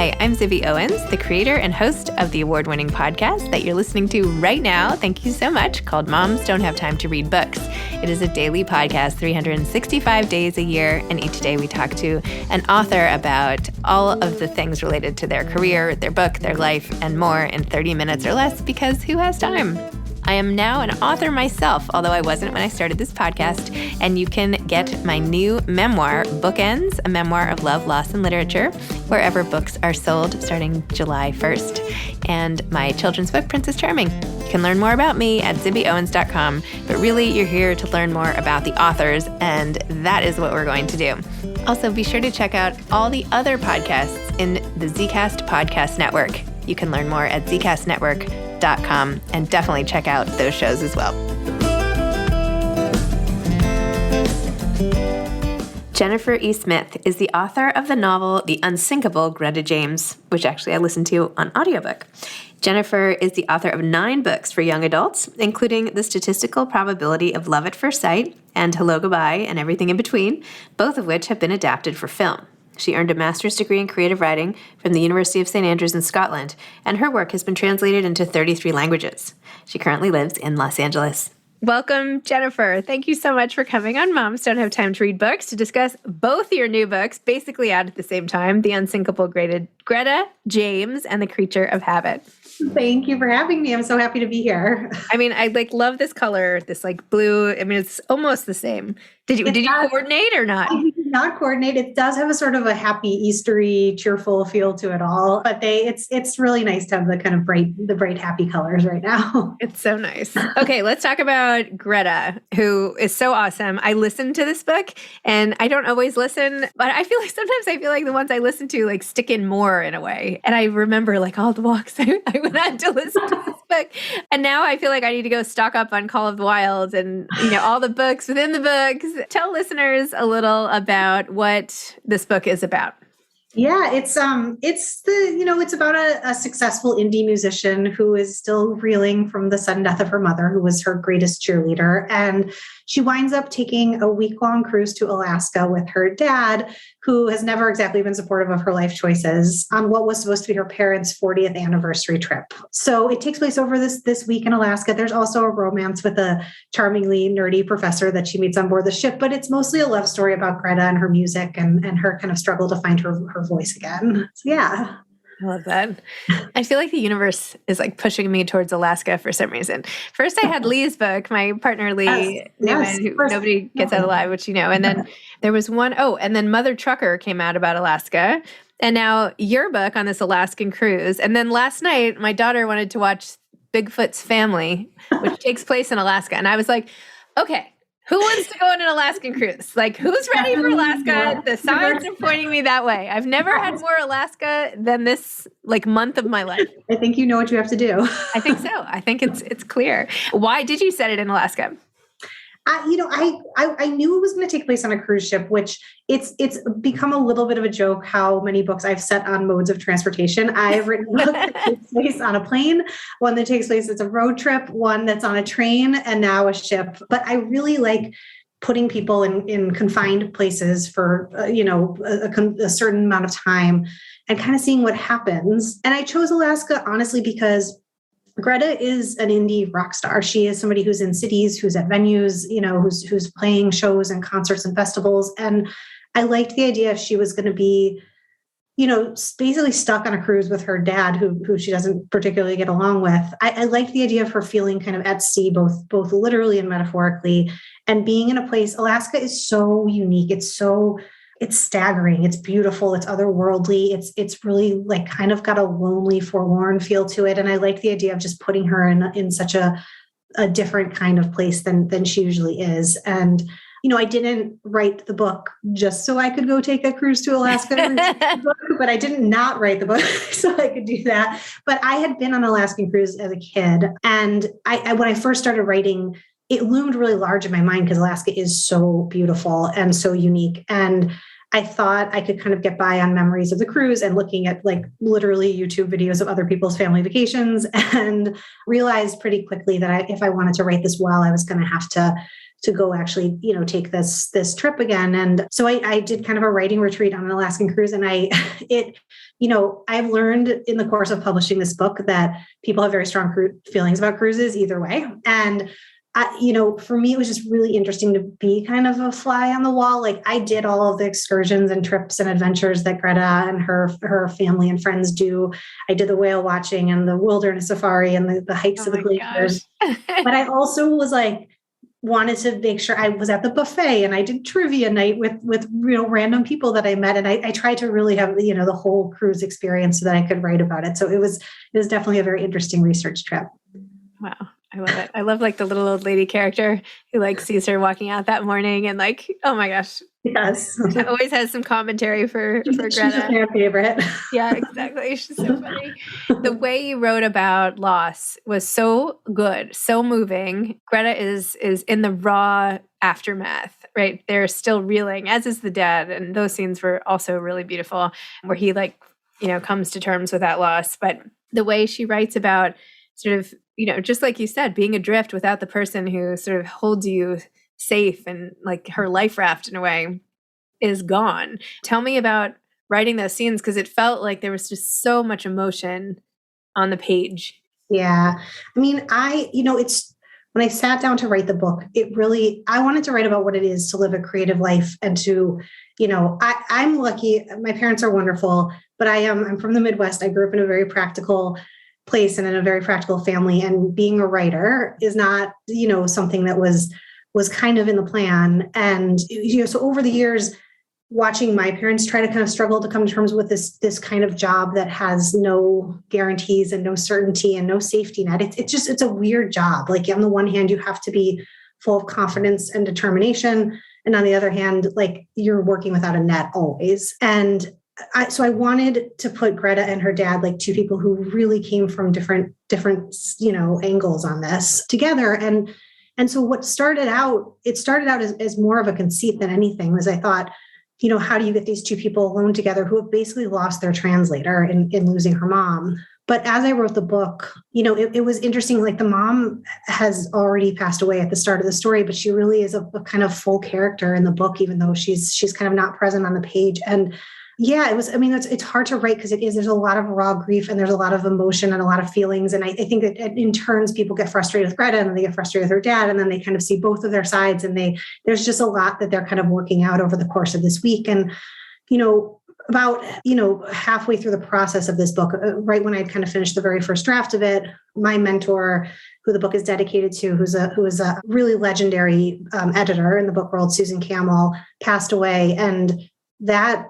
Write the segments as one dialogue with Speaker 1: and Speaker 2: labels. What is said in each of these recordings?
Speaker 1: Hi, I'm Zibby Owens, the creator and host of the award-winning podcast that you're listening to right now. Thank you so much, called Moms Don't Have Time to Read Books. It is a daily podcast, 365 days a year, and each day we talk to an author about all of the things related to their career, their book, their life, and more in 30 minutes or less, because who has time? I am now an author myself, although I wasn't when I started this podcast, and you can get my new memoir, Bookends, a memoir of love, loss, and literature, wherever books are sold starting July 1st, and my children's book, Princess Charming. You can learn more about me at zibbyowens.com, but really you're here to learn more about the authors, and that is what we're going to do. Also, be sure to check out all the other podcasts in the Zcast Podcast Network. You can learn more at zcastnetwork.com and definitely check out those shows as well. Jennifer E. Smith is the author of the novel The Unsinkable Greta James, which actually I listened to on audiobook. Jennifer is the author of 9 books for young adults, including The Statistical Probability of Love at First Sight and Hello, Goodbye, and Everything in Between, both of which have been adapted for film. She earned a master's degree in creative writing from the University of St. Andrews in Scotland, and her work has been translated into 33 languages. She currently lives in Los Angeles. Welcome, Jennifer. Thank you so much for coming on Moms Don't Have Time to Read Books to discuss both your new books, basically out at the same time, The Unsinkable Greta James and The Creature of Habit.
Speaker 2: Thank you for having me. I'm so happy to be here.
Speaker 1: I mean, I love this color, this blue. I mean, it's almost the same. Did you coordinate or not?
Speaker 2: I did not coordinate. It does have a sort of a happy, Eastery, cheerful feel to it all. But it's really nice to have the kind of bright, happy colors right now.
Speaker 1: It's so nice. Okay, let's talk about Greta, who is so awesome. I listened to this book, and I don't always listen, but I feel like the ones I listen to stick in more in a way. And I remember all the walks I went on to listen to this book. And now I feel like I need to go stock up on Call of the Wild and all the books within the books. Tell listeners a little about what this book is about.
Speaker 2: Yeah, it's about a successful indie musician who is still reeling from the sudden death of her mother, who was her greatest cheerleader. And she winds up taking a week-long cruise to Alaska with her dad, who has never exactly been supportive of her life choices, on what was supposed to be her parents' 40th anniversary trip. So it takes place over this week in Alaska. There's also a romance with a charmingly nerdy professor that she meets on board the ship, but it's mostly a love story about Greta and her music and her kind of struggle to find her voice again. So yeah.
Speaker 1: I love that. I feel like the universe is pushing me towards Alaska for some reason. First, I had Lee's book, my partner Lee Newman, who nobody gets out alive, which and then there was one, and then Mother Trucker came out about Alaska, and now your book on this Alaskan cruise. And then last night, my daughter wanted to watch Bigfoot's Family, which takes place in Alaska. And I was like, okay, who wants to go on an Alaskan cruise? Who's ready for Alaska? The signs are pointing me that way. I've never had more Alaska than this month of my life.
Speaker 2: I think you know what you have to do.
Speaker 1: I think so. I think it's clear. Why did you set it in Alaska?
Speaker 2: I knew it was going to take place on a cruise ship, which it's become a little bit of a joke how many books I've set on modes of transportation. I've written a book that takes place on a plane, one that takes place as a road trip, one that's on a train, and now a ship. But I really like putting people in confined places for, a certain amount of time and kind of seeing what happens. And I chose Alaska, honestly, because Greta is an indie rock star. She is somebody who's in cities, who's at venues, who's playing shows and concerts and festivals. And I liked the idea if she was going to be, basically stuck on a cruise with her dad, who she doesn't particularly get along with. I liked the idea of her feeling kind of at sea, both literally and metaphorically, and being in a place. Alaska is so unique. It's staggering. It's beautiful. It's otherworldly. It's really kind of got a lonely, forlorn feel to it. And I like the idea of just putting her in such a different kind of place than she usually is. And, I didn't write the book just so I could go take a cruise to Alaska, but I did not write the book so I could do that. But I had been on an Alaskan cruise as a kid. And when I first started writing, it loomed really large in my mind because Alaska is so beautiful and so unique. And I thought I could kind of get by on memories of the cruise and looking at literally YouTube videos of other people's family vacations, and realized pretty quickly that if I wanted to write this well, I was going to have to to go actually, take this trip again. And so I did kind of a writing retreat on an Alaskan cruise. And I've learned in the course of publishing this book that people have very strong feelings about cruises either way. And for me, it was just really interesting to be kind of a fly on the wall. Like I did all of the excursions and trips and adventures that Greta and her family and friends do. I did the whale watching and the wilderness safari and the hikes to the glaciers. But I also was like, wanted to make sure I was at the buffet and I did trivia night with random people that I met. And I tried to really have, the whole cruise experience so that I could write about it. So it was definitely a very interesting research trip.
Speaker 1: Wow. I love it. I love like the little old lady character who like sees her walking out that morning and like, oh my gosh.
Speaker 2: Yes.
Speaker 1: She always has some commentary for Greta.
Speaker 2: She's a fan favorite.
Speaker 1: Yeah, exactly. She's so funny. The way you wrote about loss was so good, so moving. Greta is in the raw aftermath, right? They're still reeling, as is the dad. And those scenes were also really beautiful where he comes to terms with that loss. But the way she writes about sort of, just like you said, being adrift without the person who sort of holds you safe and like her life raft in a way is gone. Tell me about writing those scenes because it felt like there was just so much emotion on the page.
Speaker 2: Yeah. I mean, it's when I sat down to write the book, I wanted to write about what it is to live a creative life and to, I'm lucky. My parents are wonderful, but I'm from the Midwest. I grew up in a very practical place and in a very practical family. And being a writer is not, something that was kind of in the plan. And, so over the years, watching my parents try to kind of struggle to come to terms with this kind of job that has no guarantees and no certainty and no safety net. It's a weird job. Like on the one hand, you have to be full of confidence and determination. And on the other hand, like you're working without a net always. And so I wanted to put Greta and her dad, like two people who really came from different, angles on this together. And so what started out as more of a conceit than anything was I thought, how do you get these two people alone together who have basically lost their translator in losing her mom? But as I wrote the book, it was interesting, like the mom has already passed away at the start of the story, but she really is a kind of full character in the book, even though she's kind of not present on the page. And yeah, it's hard to write because there's a lot of raw grief and there's a lot of emotion and a lot of feelings. And I think that in turns, people get frustrated with Greta and then they get frustrated with her dad. And then they kind of see both of their sides and there's just a lot that they're kind of working out over the course of this week. And, about, halfway through the process of this book, right when I'd kind of finished the very first draft of it, my mentor, who the book is dedicated to, who is a really legendary editor in the book world, Susan Campbell, passed away. And that,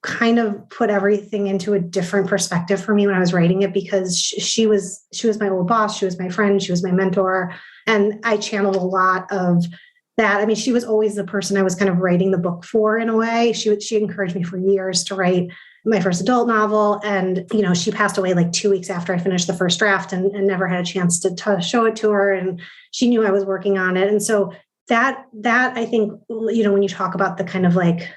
Speaker 2: kind of put everything into a different perspective for me when I was writing it, because she was my old boss. She was my friend. She was my mentor. And I channeled a lot of that. I mean, she was always the person I was kind of writing the book for in a way. She encouraged me for years to write my first adult novel. And, she passed away like 2 weeks after I finished the first draft and never had a chance to show it to her. And she knew I was working on it. And so that I think, when you talk about the kind of like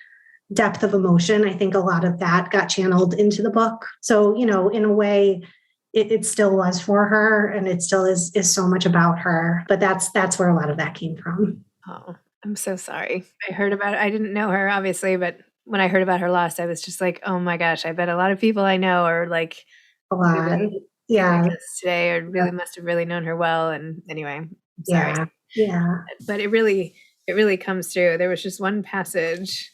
Speaker 2: depth of emotion, I think a lot of that got channeled into the book. So, in a way, it still was for her and it still is so much about her. But that's where a lot of that came from.
Speaker 1: Oh, I'm so sorry. I didn't know her, obviously, but when I heard about her loss, I was just like, oh my gosh, I bet a lot of people I know are like
Speaker 2: a lot.
Speaker 1: Really,
Speaker 2: yeah.
Speaker 1: Today or really must have really known her well. And anyway, I'm sorry.
Speaker 2: Yeah.
Speaker 1: But it really comes through. There was just one passage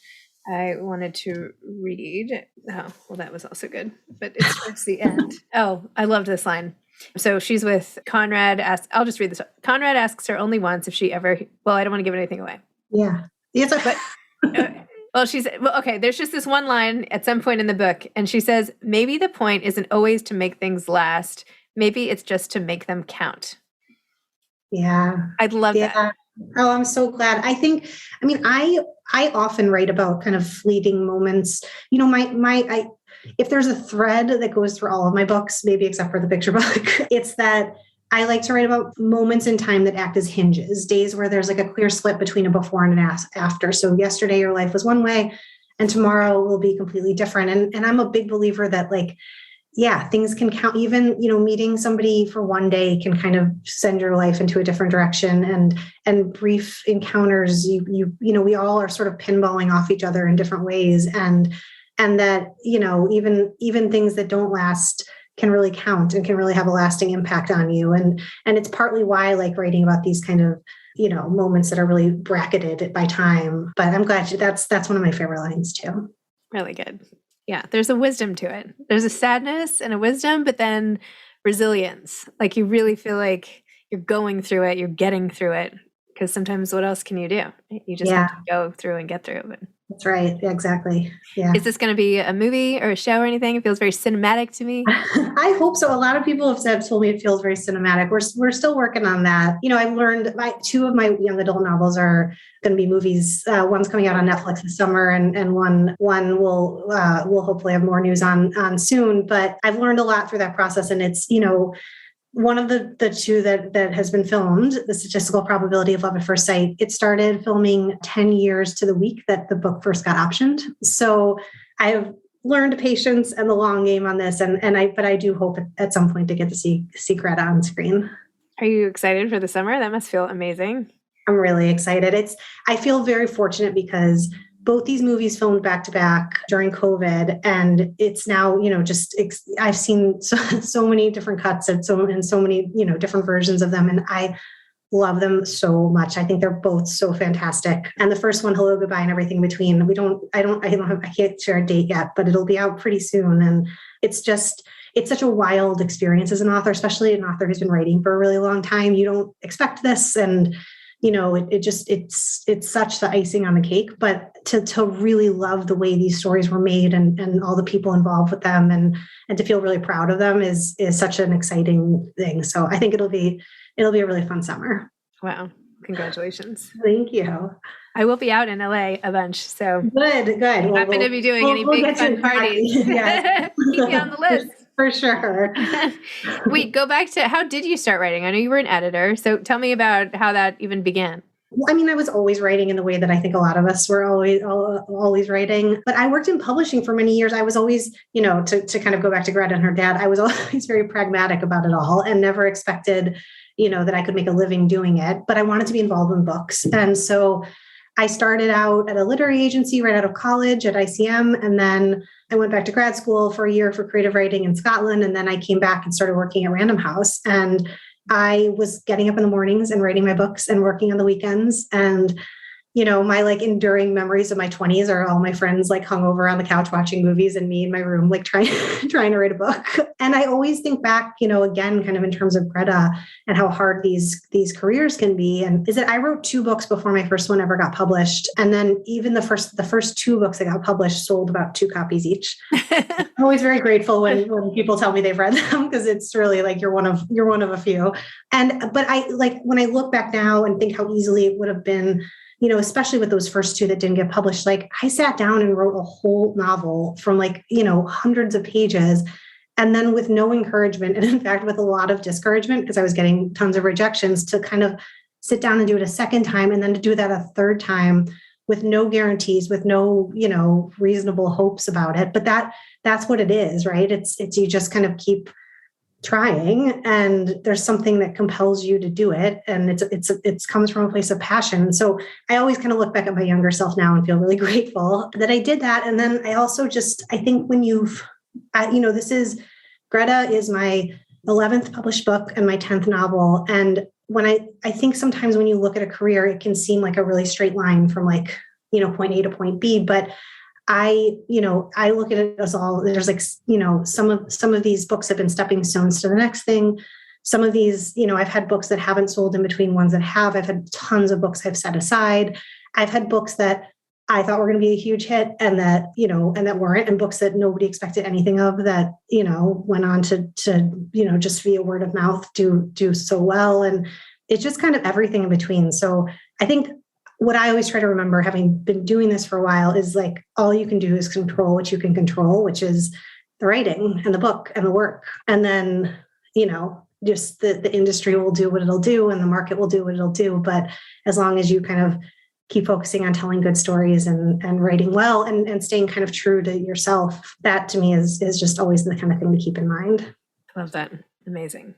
Speaker 1: I wanted to read. Oh, well, that was also good, but it's towards the end. Oh, I loved this line. So she's with Conrad. I'll just read this. Conrad asks her only once if she ever, well, I don't want to give anything away.
Speaker 2: Yeah.
Speaker 1: Okay. There's just this one line at some point in the book. And she says, maybe the point isn't always to make things last. Maybe it's just to make them count.
Speaker 2: Yeah.
Speaker 1: I'd love that.
Speaker 2: Oh, I'm so glad. I often write about kind of fleeting moments. If there's a thread that goes through all of my books, maybe except for the picture book, it's that I like to write about moments in time that act as hinges, days where there's like a clear split between a before and an after. So yesterday your life was one way and tomorrow will be completely different. And I'm a big believer that like, yeah, things can count. Even, meeting somebody for one day can kind of send your life into a different direction. And brief encounters, we all are sort of pinballing off each other in different ways. And that, even things that don't last can really count and can really have a lasting impact on you. And it's partly why I like writing about these kind of, moments that are really bracketed by time. But I'm glad that's one of my favorite lines too.
Speaker 1: Really good. Yeah, there's a wisdom to it. There's a sadness and a wisdom, but then resilience. Like you really feel like you're going through it, you're getting through it. Because sometimes what else can you do? You just have to go through and get through it.
Speaker 2: That's right. Yeah, exactly. Yeah.
Speaker 1: Is this going to be a movie or a show or anything? It feels very cinematic to me.
Speaker 2: I hope so. A lot of people have told me it feels very cinematic. We're still working on that. I've learned two of my young adult novels are going to be movies. One's coming out on Netflix this summer, and one we'll hopefully have more news on soon. But I've learned a lot through that process, and it's one of the two that has been filmed, The Statistical Probability of Love at First Sight, it started filming 10 years to the week that the book first got optioned. So I have learned patience and the long game on this. But I do hope at some point to get to see Greta on screen.
Speaker 1: Are you excited for the summer? That must feel amazing.
Speaker 2: I'm really excited. I feel very fortunate because both these movies filmed back to back during COVID, and it's now, I've seen so many different cuts and so many, different versions of them. And I love them so much. I think they're both so fantastic. And the first one, Hello, Goodbye, and Everything in Between, I can't share a date yet, but it'll be out pretty soon. And it's such a wild experience as an author, especially an author who's been writing for a really long time. You don't expect this. And it's such the icing on the cake, but to really love the way these stories were made and all the people involved with them and to feel really proud of them is such an exciting thing. So I think it'll be a really fun summer.
Speaker 1: Wow. Congratulations.
Speaker 2: Thank you.
Speaker 1: I will be out in LA a bunch. So
Speaker 2: good.
Speaker 1: I'm happy to be doing any big fun parties.
Speaker 2: Yes.
Speaker 1: Keep me on the list.
Speaker 2: For sure.
Speaker 1: Wait, go back to how did you start writing? I know you were an editor. So tell me about how that even began.
Speaker 2: I mean, I was always writing in the way that I think a lot of us were always writing. But I worked in publishing for many years. I was always, to kind of go back to Greta and her dad, I was always very pragmatic about it all and never expected, that I could make a living doing it. But I wanted to be involved in books. And so I started out at a literary agency right out of college at ICM. And then I went back to grad school for a year for creative writing in Scotland. And then I came back and started working at Random House. And I was getting up in the mornings and writing my books and working on the weekends. And, my enduring memories of my 20s are all my friends hung over on the couch watching movies and me in my room, trying to write a book. And I always think back, again, kind of in terms of Greta and how hard these careers can be. And is that I wrote 2 books before my first one ever got published. And then even the first 2 books that got published sold about 2 copies each. I'm always very grateful when people tell me they've read them, because it's really you're one of a few. But I when I look back now and think how easily it would have been, especially with those first 2 that didn't get published, I sat down and wrote a whole novel from hundreds of pages. And then with no encouragement, and in fact, with a lot of discouragement, because I was getting tons of rejections, to kind of sit down and do it a second time, and then to do that a third time with no guarantees, with no, reasonable hopes about it. But that's what it is, right? It's you just kind of keep trying, and there's something that compels you to do it, and it comes from a place of passion. So I always kind of look back at my younger self now and feel really grateful that I did that. And then I also I think when Greta is my 11th published book and my 10th novel, and when I think sometimes when you look at a career, it can seem like a really straight line from point A to point B, but I look at it as all, there's some of these books have been stepping stones to the next thing. Some of these, I've had books that haven't sold in between ones that have. I've had tons of books I've set aside. I've had books that I thought were going to be a huge hit and that weren't, and books that nobody expected anything of that, went on to just via word of mouth do so well. And it's just kind of everything in between. So I think what I always try to remember, having been doing this for a while, is all you can do is control what you can control, which is the writing and the book and the work. And then, just the industry will do what it'll do and the market will do what it'll do. But as long as you kind of keep focusing on telling good stories and writing well and staying kind of true to yourself. That to me is just always the kind of thing to keep in mind.
Speaker 1: Love that. Amazing.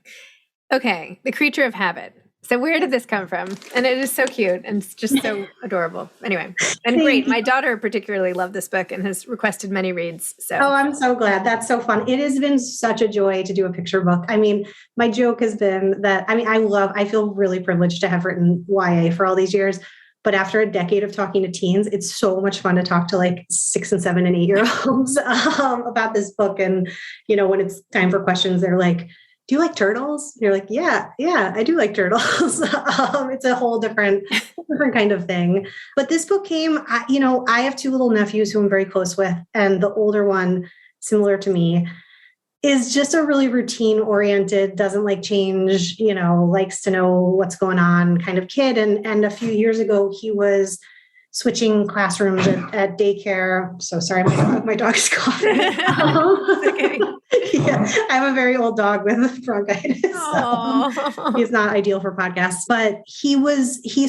Speaker 1: Okay. The Creature of Habit. So where did this come from? And it is so cute and it's just so adorable. Anyway, and great. My daughter particularly loved this book and has requested many reads. So
Speaker 2: I'm so glad. That's so fun. It has been such a joy to do a picture book. I mean, my joke has been that, I feel really privileged to have written YA for all these years. But after a decade of talking to teens, it's so much fun to talk to like 6 and 7 and 8-year-olds about this book. And, when it's time for questions, they're like, do you like turtles? And you're like, yeah, I do like turtles. It's a whole different kind of thing. But this book came, I have 2 little nephews who I'm very close with. And the older one, similar to me, is just a really routine oriented, doesn't like change, likes to know what's going on kind of kid. And a few years ago, he was switching classrooms at daycare. So sorry, my dog is coughing.
Speaker 1: Okay.
Speaker 2: Yeah, I have a very old dog with bronchitis. So he's not ideal for podcasts, but he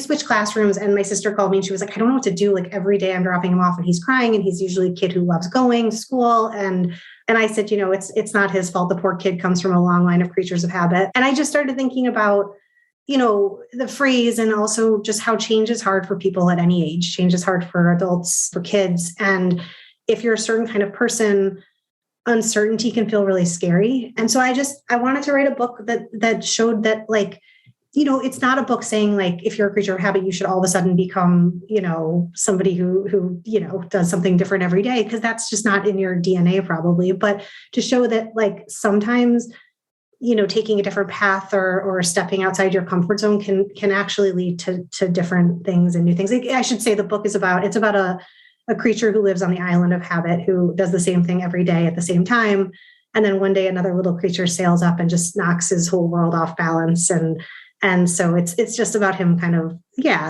Speaker 2: switched classrooms and my sister called me and she was like, I don't know what to do. Like every day I'm dropping him off and he's crying and he's usually a kid who loves going to school. And I said, it's not his fault. The poor kid comes from a long line of creatures of habit. And I just started thinking about, the phrase and also just how change is hard for people at any age. Change is hard for adults, for kids. And if you're a certain kind of person, uncertainty can feel really scary. And so I wanted to write a book that showed that, like, it's not a book saying like, if you're a creature of habit, you should all of a sudden become, somebody who does something different every day, because that's just not in your DNA probably. But to show that like sometimes, taking a different path or stepping outside your comfort zone can actually lead to different things and new things. I should say the book is about a creature who lives on the island of habit, who does the same thing every day at the same time. And then one day another little creature sails up and just knocks his whole world off balance. And so it's just about him kind of,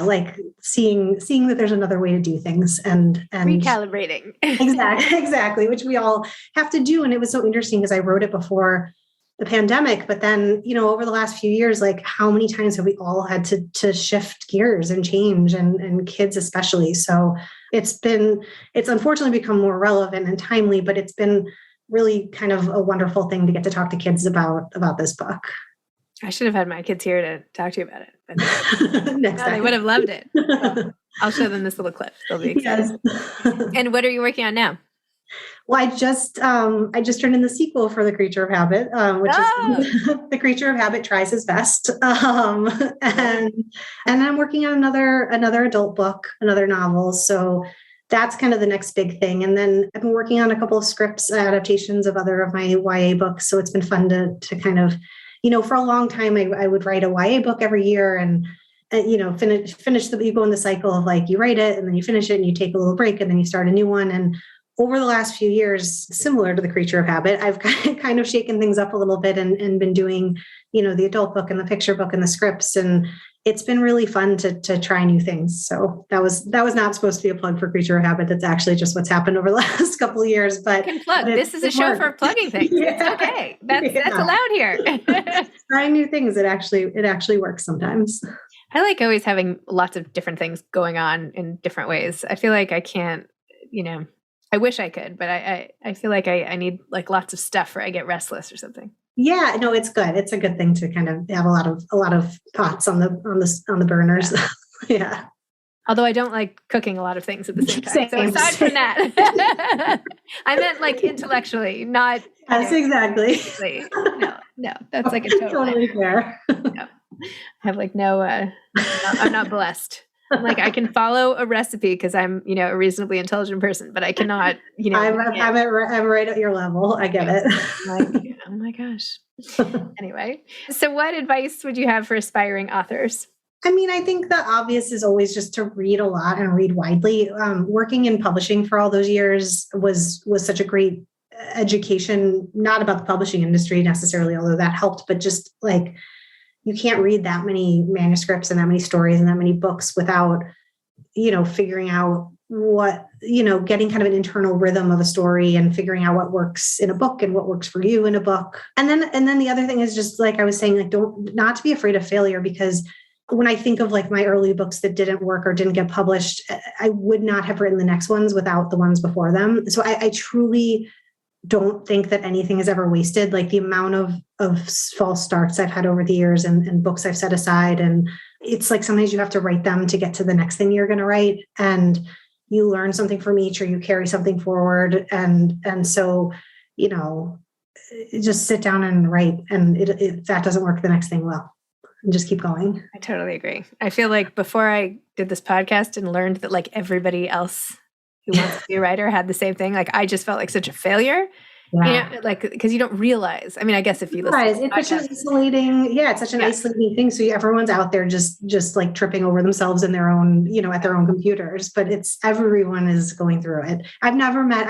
Speaker 2: like seeing that there's another way to do things and
Speaker 1: recalibrating.
Speaker 2: Exactly, which we all have to do. And it was so interesting because I wrote it before the pandemic, but then, over the last few years, like how many times have we all had to shift gears and change and kids especially. So it's unfortunately become more relevant and timely, but it's been really kind of a wonderful thing to get to talk to kids about this book.
Speaker 1: I should have had my kids here to talk to you about it. But
Speaker 2: Next time.
Speaker 1: They would have loved it. So I'll show them this little clip. They'll be excited. Yes. And what are you working on now?
Speaker 2: Well, I just turned in the sequel for The Creature of Habit, which is The Creature of Habit Tries His Best. And I'm working on another adult book, another novel. So that's kind of the next big thing. And then I've been working on a couple of scripts, adaptations of other of my YA books. So it's been fun to kind of, for a long time, I would write a YA book every year and finish you go in the cycle of like, you write it and then you finish it and you take a little break and then you start a new one. And over the last few years, similar to The Creature of Habit, I've kind of shaken things up a little bit and been doing, the adult book and the picture book and the scripts. And it's been really fun to try new things. So that was not supposed to be a plug for Creature of Habit. That's actually just what's happened over the last couple of years. But
Speaker 1: you can plug. This is a show for plugging things. Yeah. It's okay. That's allowed here.
Speaker 2: Trying new things. It actually works sometimes.
Speaker 1: I like always having lots of different things going on in different ways. I feel like I can't, I wish I could, but I feel like I need like lots of stuff or I get restless or something.
Speaker 2: Yeah, no, it's good. It's a good thing to kind of have a lot of pots on the burners. Yeah.
Speaker 1: Although I don't like cooking a lot of things at the same time. So aside from that, I meant like intellectually, not.
Speaker 2: Yes, exactly.
Speaker 1: No, that's like a totally
Speaker 2: fair.
Speaker 1: No. I have like I'm not blessed. Like I can follow a recipe because I'm, a reasonably intelligent person, but I cannot,
Speaker 2: I'm right at your level. I get it.
Speaker 1: Like, oh my gosh. Anyway, so what advice would you have for aspiring authors?
Speaker 2: I mean, I think the obvious is always just to read a lot and read widely. Working in publishing for all those years was such a great education, not about the publishing industry necessarily, although that helped, but just like, you can't read that many manuscripts and that many stories and that many books without, figuring out what, getting kind of an internal rhythm of a story and figuring out what works in a book and what works for you in a book. And then the other thing is just like I was saying, like, not to be afraid of failure, because when I think of like my early books that didn't work or didn't get published, I would not have written the next ones without the ones before them. So I truly don't think that anything is ever wasted. Like the amount of false starts I've had over the years and books I've set aside. And it's like sometimes you have to write them to get to the next thing you're going to write. And you learn something from each, or you carry something forward. And so, just sit down and write. And if that doesn't work, the next thing will. And just keep going.
Speaker 1: I totally agree. I feel like before I did this podcast and learned that like everybody else who wants to be a writer had the same thing, like I just felt like such a failure.
Speaker 2: Yeah.
Speaker 1: Like because you don't realize. I mean, I guess if you listen,
Speaker 2: it's such an isolating, it's such an isolating thing. So everyone's out there just like tripping over themselves in their own, at their own computers. But everyone is going through it. I've never met.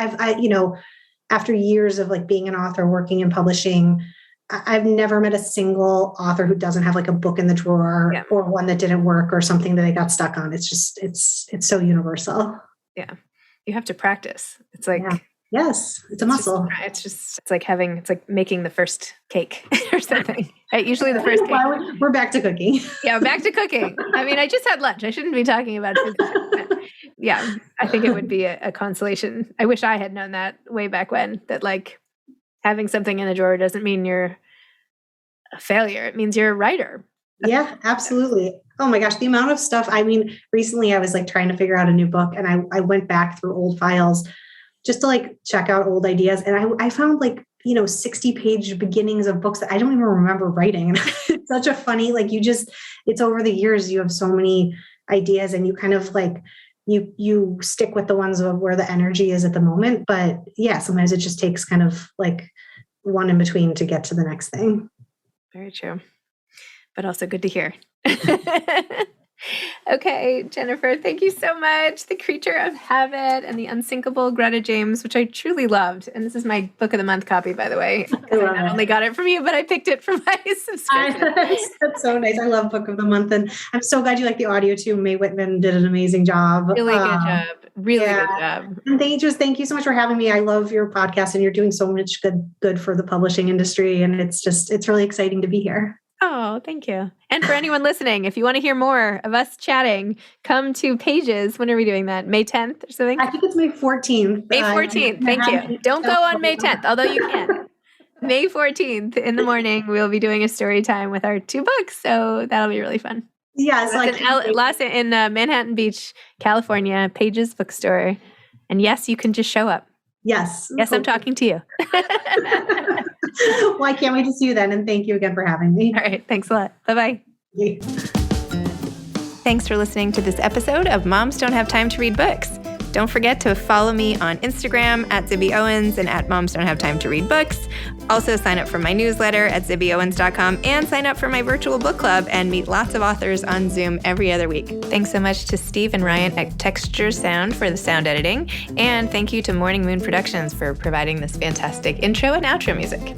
Speaker 2: After years of like being an author, working in publishing, I've never met a single author who doesn't have like a book in the drawer or one that didn't work or something that they got stuck on. It's just it's so universal.
Speaker 1: Yeah, you have to practice. It's like. Yeah.
Speaker 2: Yes, it's a muscle.
Speaker 1: It's like making the first cake or something. Right? Usually the first cake.
Speaker 2: We're back to cooking.
Speaker 1: Yeah, back to cooking. I mean, I just had lunch. I shouldn't be talking about food. Yeah, I think it would be a consolation. I wish I had known that way back when, that like having something in the drawer doesn't mean you're a failure. It means you're a writer.
Speaker 2: Yeah, absolutely. Oh my gosh, the amount of stuff. I mean, recently I was like trying to figure out a new book, and I went back through old files just to like check out old ideas. And I found like, 60-page beginnings of books that I don't even remember writing. And it's such a funny, like it's over the years, you have so many ideas and you kind of like, you stick with the ones of where the energy is at the moment. But yeah, sometimes it just takes kind of like one in between to get to the next thing.
Speaker 1: Very true. But also good to hear. Okay, Jennifer, thank you so much. The Creature of Habit and the Unsinkable Greta James, which I truly loved. And this is my book of the month copy, by the way. I not only got it from you, but I picked it from my subscription.
Speaker 2: That's so nice. I love book of the month. And I'm so glad you like the audio too. Mae Whitman did an amazing job.
Speaker 1: Really good job. Really good job.
Speaker 2: And thank you so much for having me. I love your podcast and you're doing so much good for the publishing industry. And it's really exciting to be here.
Speaker 1: Oh, thank you. And for anyone listening, if you want to hear more of us chatting, come to Pages. When are we doing that? May 10th or something?
Speaker 2: I think it's May 14th.
Speaker 1: May 14th. Thank you. Don't go on May 10th, although you can. May 14th in the morning, we'll be doing a story time with our 2 books. So that'll be really fun.
Speaker 2: Yes.
Speaker 1: In Manhattan Beach, California, Pages Bookstore. And yes, you can just show up.
Speaker 2: Yes.
Speaker 1: Yes, I'm talking to you.
Speaker 2: Well, I can't wait to see you then. And thank you again for having me.
Speaker 1: All right. Thanks a lot. Bye-bye.
Speaker 2: Bye.
Speaker 1: Thanks for listening to this episode of Moms Don't Have Time to Read Books. Don't forget to follow me on Instagram at Zibby Owens and at Moms Don't Have Time to Read Books. Also sign up for my newsletter at zibbyowens.com and sign up for my virtual book club and meet lots of authors on Zoom every other week. Thanks so much to Steve and Ryan at Texture Sound for the sound editing. And thank you to Morning Moon Productions for providing this fantastic intro and outro music.